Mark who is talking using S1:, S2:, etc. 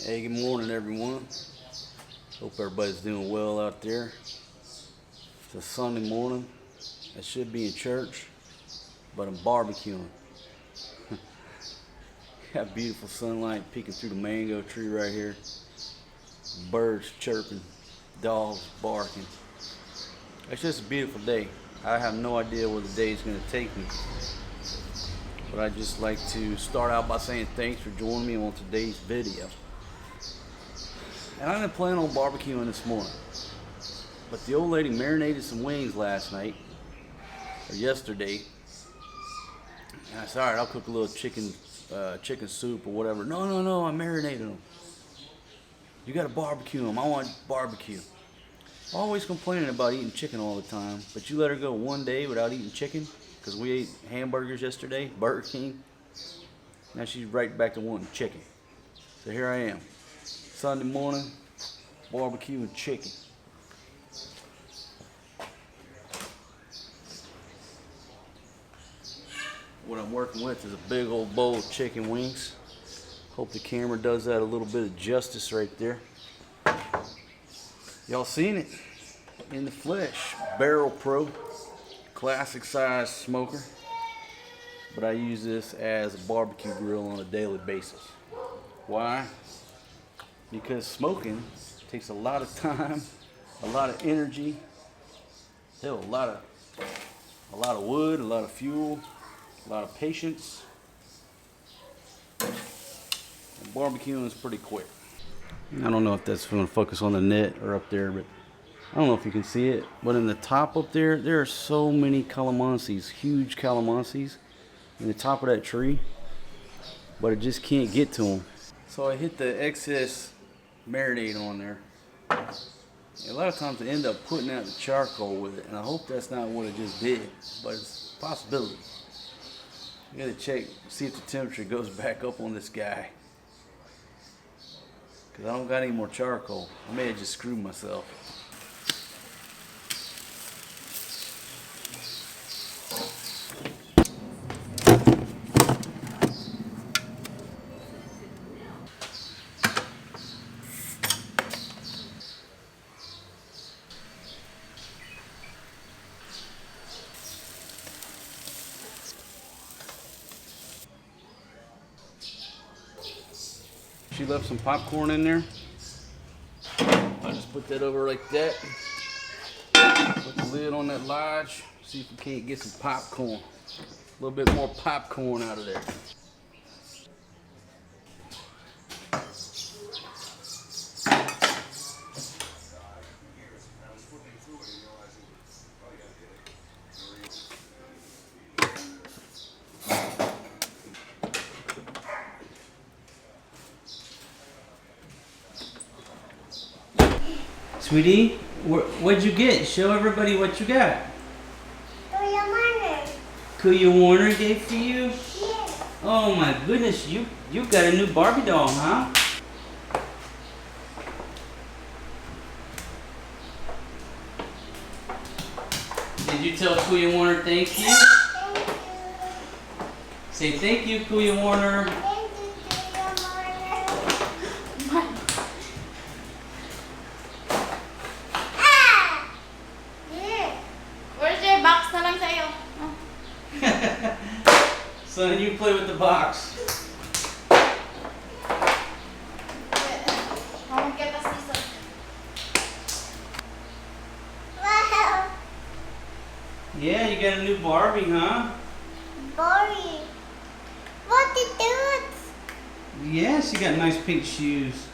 S1: Hey, good morning, everyone. Hope everybody's doing well out there. It's a Sunday morning. I should be in church, but I'm barbecuing. Got beautiful sunlight peeking through the mango tree right here. Birds chirping, dogs barking. It's just a beautiful day. I have no idea where the day is going to take me. But I'd just like to start out by saying thanks for joining me on today's video. And I didn't plan on barbecuing this morning, but the old lady marinated some wings last night, or yesterday. And I said, all right, I'll cook a little chicken soup or whatever. No, I marinated them. You gotta barbecue them. I want barbecue. Always complaining about eating chicken all the time, but you let her go one day without eating chicken, because we ate hamburgers yesterday, Burger King. Now she's right back to wanting chicken. So here I am. Sunday morning, barbecue and chicken. What I'm working with is a big old bowl of chicken wings. Hope the camera does that a little bit of justice right there. Y'all seen it in the flesh. Barrel Pro, classic size smoker. But I use this as a barbecue grill on a daily basis. Why? Because smoking takes a lot of time, a lot of energy, hell, a lot of wood, a lot of fuel, a lot of patience. And barbecuing is pretty quick. I don't know if that's going to focus on the net or up there, but I don't know if you can see it. But in the top up there, there are so many calamansis, huge calamansis in the top of that tree, but it just can't get to them. So I hit the excess marinade on there. A lot of times I end up putting out the charcoal with it, and I hope that's not what it just did, but it's a possibility. I gotta check, see if the temperature goes back up on this guy, because I don't got any more charcoal. I may have just screwed myself. She left some popcorn in there. I'll just put that over like that. Put the lid on that lodge. See if we can't get some popcorn. A little bit more popcorn out of there. Sweetie, what'd you get? Show everybody what you got.
S2: Kuya Warner.
S1: Kuya Warner gave for you?
S2: Yes.
S1: Oh my goodness, you got a new Barbie doll, huh? Did you tell Kuya Warner thank you?
S2: Thank you.
S1: Say thank you, Kuya Warner.
S2: Thank you, Kuya Warner.
S3: Where's your box na lang sa'yo? Oh.
S1: Son, you play with the box.
S2: Wow.
S1: Yeah, you got a new Barbie, huh?
S2: Barbie. What the dudes?
S1: Yes, you got nice pink shoes.